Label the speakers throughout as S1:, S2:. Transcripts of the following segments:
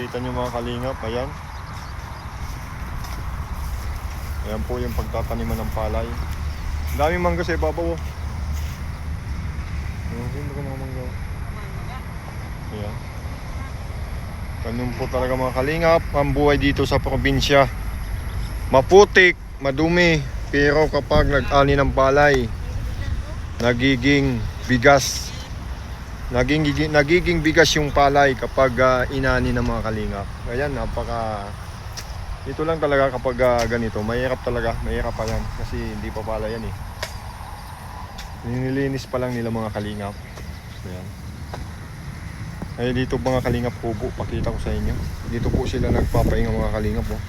S1: Kita nyo mga kalingap, ayan. Ayan po yung pagtataniman ng palay. Ang daming mangga sa ibabaw. Hindi ka mga mangga. Ayan. Ganun po talaga mga kalingap ang buhay dito sa probinsya. Maputik, madumi, pero kapag nag-ani ng palay, nagiging bigas. Nagiging bigas yung palay kapag inani ng mga kalingap. Ayan, ito lang talaga kapag ganito, mahirap talaga, mahirap pa yan kasi hindi pa pala yan eh. Nililinis pa lang nila mga kalingap. Ayan. Ay dito mga kalingap kubo, pakita ko sa inyo. Dito po sila nagpapahinga mga kalingap oh.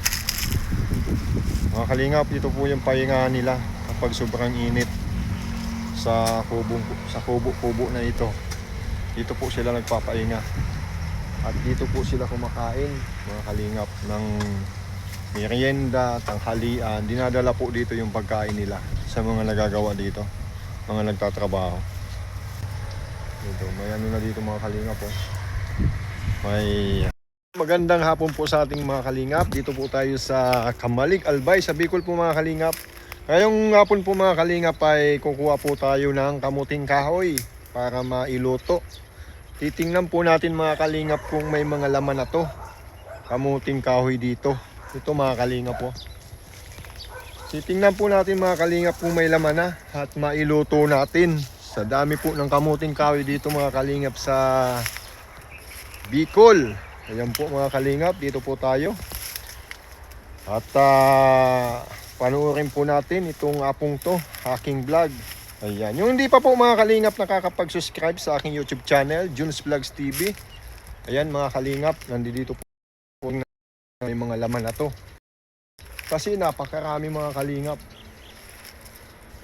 S1: Mga kalingap, dito po yung pahinga nila kapag sobrang init sa kubo na ito. Dito po sila nagpapahinga. At dito po sila kumakain mga kalingap ng merienda, tanghalian. Dinadala po dito yung pagkain nila sa mga nagagawa dito, mga nagtatrabaho. Dito, may ano na dito mga kalingap po. May magandang hapon po sa ating mga kalingap. Dito po tayo sa Kamalig Albay sa Bicol po mga kalingap. Ngayong hapon po mga kalingap ay kukuha po tayo ng kamuting kahoy para mailuto. Titingnan po natin mga kalingap kung may mga laman na to. Kamuting kahoy dito. Ito mga kalingap po. Titingnan po natin mga kalingap kung may laman na at mailuto natin. Sa dami po ng kamuting kahoy dito mga kalingap sa Bicol. Ayan po mga kalingap, dito po tayo. At panoorin po natin itong apong to, aking vlog. Ayan, yung hindi pa po mga kalingap nakakapag-subscribe sa aking YouTube channel, Junes Vlogs TV. Ayan mga kalingap, nandito po may mga laman na to. Kasi napakarami mga kalingap.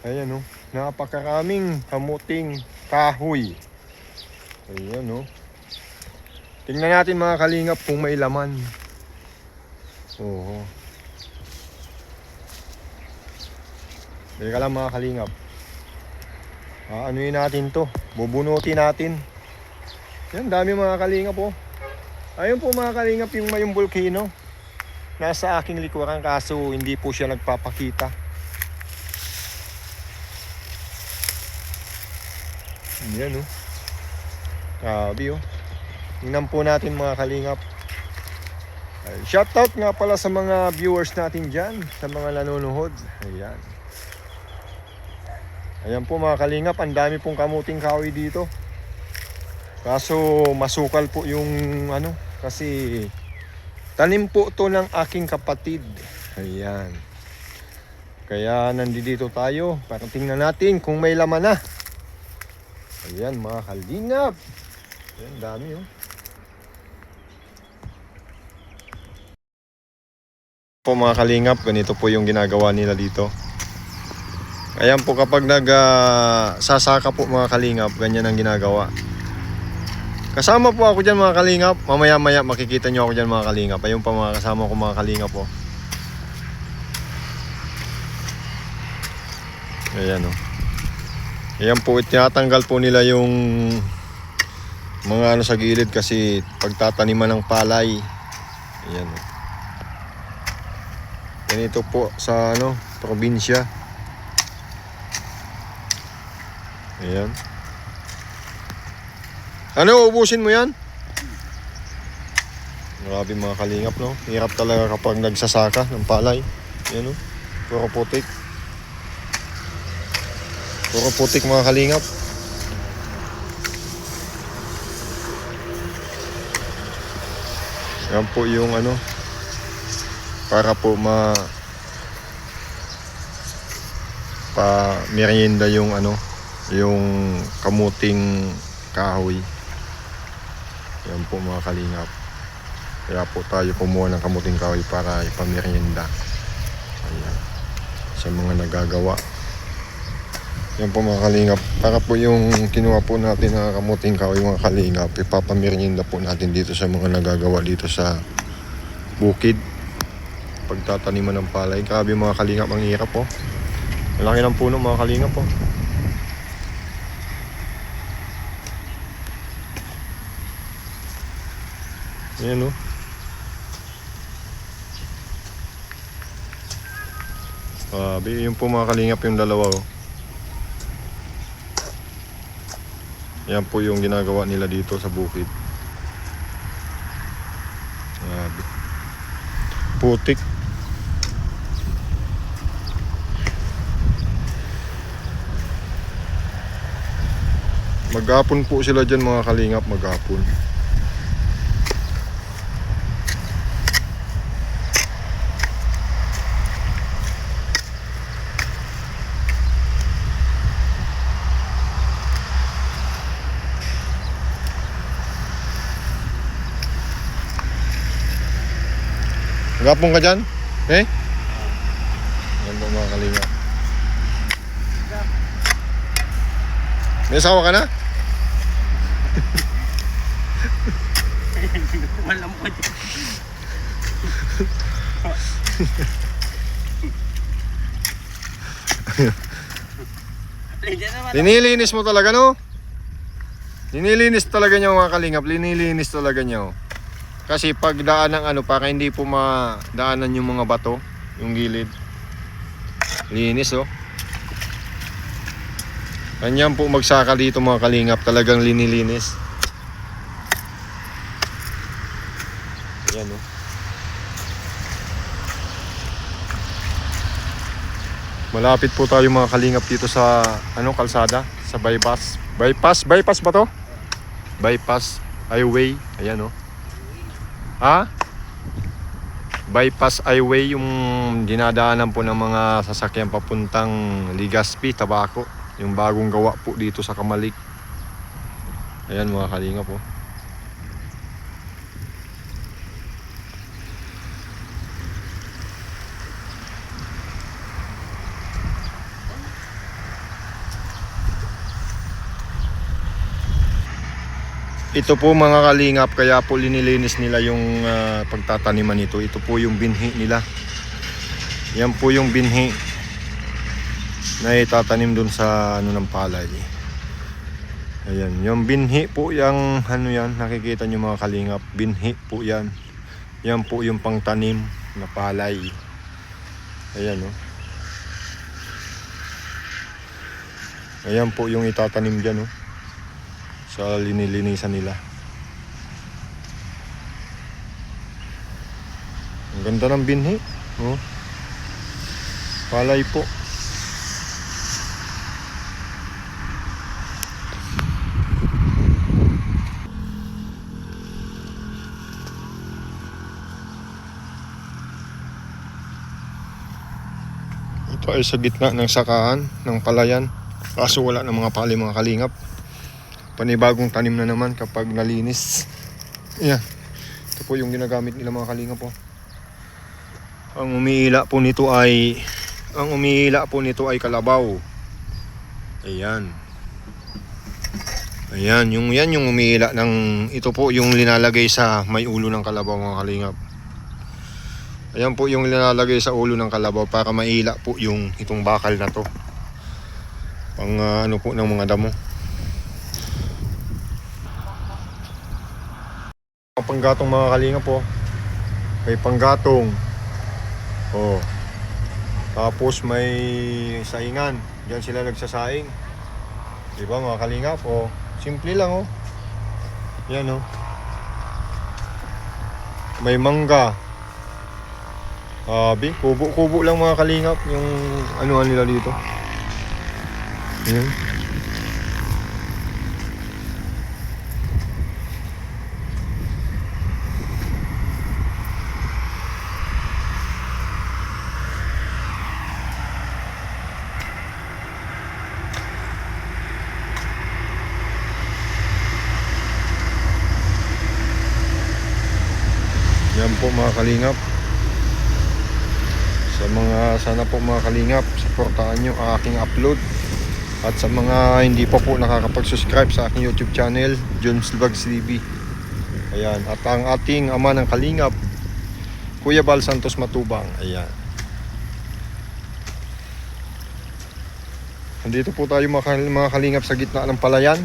S1: Ayan o, napakaraming kamuting kahoy. Ayan o. Tingnan natin mga kalingap kung may laman. Oo. Teka lang mga kalingap. Anuin natin to, bubunutin natin. Yan, dami mga kalingap po. Ayun po mga kalingap yung mayong volcano. Nasa aking likuran kaso hindi po siya nagpapakita. Yan oh. Grabe oh. Tingnan po natin mga kalingap. Shoutout nga pala sa mga viewers natin dyan, sa mga nanonood. Ayan. Ayan po mga kalingap, ang dami pong kamuting kahoy dito. Kaso masukal po yung ano, kasi tanim po to ng aking kapatid. Ayan. Kaya nandito tayo para tingnan natin kung may laman na. Ayan mga kalingap. Ayan, dami oh. Po mga kalingap, ganito po yung ginagawa nila dito. Ayan po kapag sasaka po mga kalingap, ganyan ang ginagawa. Kasama po ako dyan mga kalingap. Mamaya makikita nyo ako dyan mga kalingap. Ayun pa mga kasama ko mga kalingap po. Ayan o. Ayan po, tinatanggal po nila yung mga ano sa gilid kasi pagtataniman ng palay. Ayan o. Ganito po sa ano, probinsya. Ayan. Ano, ubusin mo yan? Grabe mga kalingap, no? Hirap talaga kapag nagsasaka ng palay. Ayan, no? Puro putik. Puro putik mga kalingap. Yan po yung ano, para po merienda yung ano, yung kamuting kahoy. Yan po mga kalingap. Kaya po tayo kumuha ng kamuting kahoy para ipamerienda. Ayan. Sa mga nagagawa. Yan po mga kalingap. Para po yung kinuha po natin na kamuting kahoy mga kalingap, ipapamerienda po natin dito sa mga nagagawa dito sa bukid. Pagtataniman ng palay. Grabe mga kalingap, ang hirap po. Malaki ng puno mga kalingap po. Ayan o. Yun po mga kalingap yung dalawa oh. Yan po yung ginagawa nila dito sa bukid. Grabe. Putik. Maghapon po sila dyan mga kalingap, maghapon. Maghapon ka dyan? Eh? Yan po mga kalingap. May asawa ka na?
S2: Walang po dyan.
S1: Linilinis mo talaga no? Linilinis talaga niya mga kalingap. Linilinis talaga niya oh. Kasi pag daan ng ano, para hindi po madaanan yung mga bato, yung gilid. Linis oh. Ganyan po magsaka dito mga kalingap, talagang linilinis. Ayan oh. Malapit po tayo mga kalingap dito sa ano, kalsada, sa bypass. Bypass ba to? Bypass highway, ayan oh. Ha? Bypass highway yung dinadaanan po ng mga sasakyan papuntang Legazpi, Tabaco. Yung bagong gawa po dito sa Kamalik. Ayan mga kalingap po. Ito po mga kalingap, kaya po linilinis nila yung pagtataniman nito. Ito po yung binhi nila. Yan po yung binhi na itatanim dun sa ano ng palay. Ayan, yung binhi po yung ano yan, nakikita nyo mga kalingap. Binhi po yan. Yan po yung pangtanim na palay. Ayan o. Ayan po yung itatanim dyan o. Sa linilinisan nila. Ang ganda ng binhi oh. Palay po. Ito ay sa gitna ng sakahan ng palayan, kaso wala ng mga pali mga kalingap. Panibagong tanim na naman kapag nalinis. Ayan. Ito po yung ginagamit nila mga kalingap po. Ang umiila po nito ay kalabaw. Ayan. Ayan, yung umiila ng ito po yung linalagay sa may ulo ng kalabaw mga kalingap. Ayan po yung linalagay sa ulo ng kalabaw para maila po yung itong bakal na to. Pang ano po ng mga damo. Panggatong mga kalingap po. May panggatong. Oh. Tapos may saingan. Diyan sila nagsasaing. Diba mga kalingap? Oh. Simple lang oh. Yan oh. May mangga. Kubo-kubo lang mga kalingap yung ano nila dito. Yan. Yan po mga kalingap. Sana po mga kalingap, supportahan nyo ang aking upload. At sa mga hindi pa po nakakapag-subscribe sa aking YouTube channel, Jones Vlogs TV. Ayan, at ang ating ama ng kalingap, Kuya Bal Santos Matubang. Ayan. Nandito po tayo mga kalingap sa gitna ng palayan.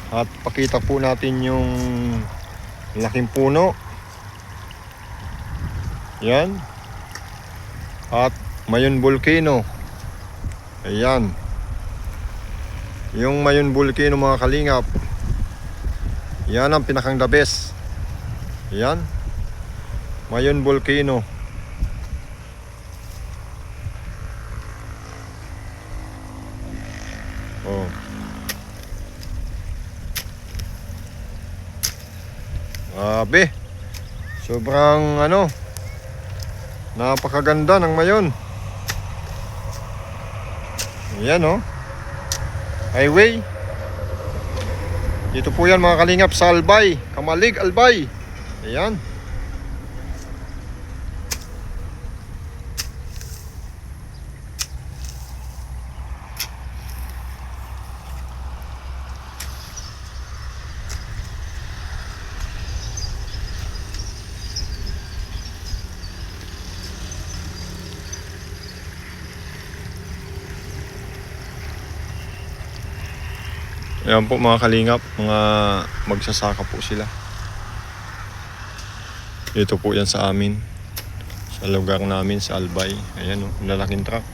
S1: At pakita po natin yung laking puno. Yan. At Mayon Volcano. Ayan. Yung Mayon Volcano mga kalingap. Yan ang pinakang the best. Ayan. Mayon Volcano. Oh. Grabe. Sobrang napakaganda ng Mayon. Ayan oh. Highway. Dito po yan mga kalingap sa Albay, Kamalig, Albay. Ayan. Ayan po mga kalingap, mga magsasaka po sila. Dito po yan sa amin, sa lugar namin sa Albay. Ayan o, lalaking truck.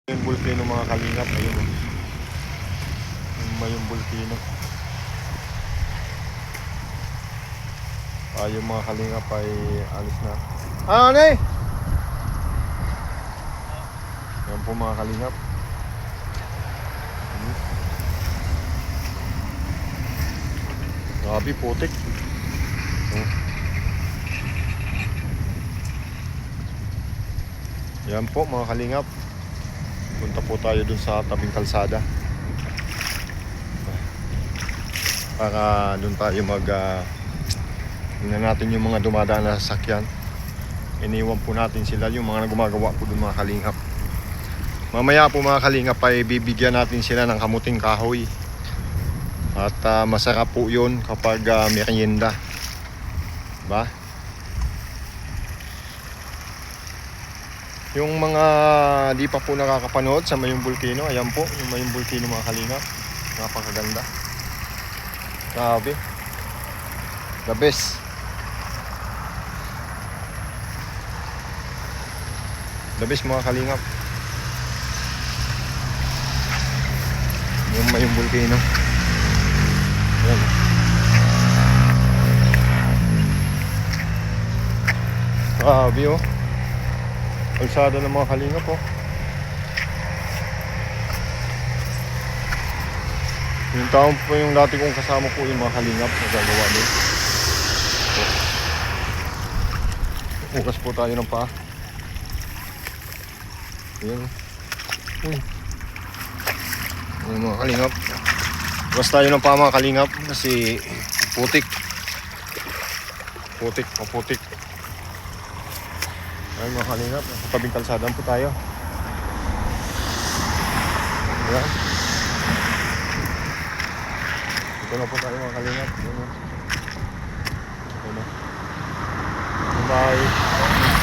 S1: Yung Volcano mga kalingap, ayun o. Yung Volcano. Yung mga kalingap ay alis na. Ano eh? Ayan po mga kalingap. Grabe, putik. Ayan po mga kalingap. Punta po tayo dun sa tabing kalsada. Para dun tayo tingnan natin yung mga dumadaan na sasakyan. Iniwan po natin sila, yung mga gumagawa po dun mga kalingap. Mamaya po mga kalingap ay bibigyan natin sila ng kamuting kahoy. At masarap po yun kapag merienda. Diba? Yung mga di pa po nakakapanood sa Mayon Volcano, ayan po yung Mayon Volcano mga kalingap. Napakaganda. Grabe. The best. The best mga kalingap. Yung Mayon Volcano. Ayan. Grabe oh. Kalsada ng mga kalingap oh. Yung taon po yung dati kong kasama po yung mga kalingap na gagawa din. Bukas po tayo ng paa. Ayan. Uy. Yung mga kalingap. Bukas tayo ng paa mga kalingap kasi putik. Putik. Ayan mga kalingap. Sa tabing kalsadaan po tayo. Ayan. Ito na po tayo mga kalingap. Ayan. Bye.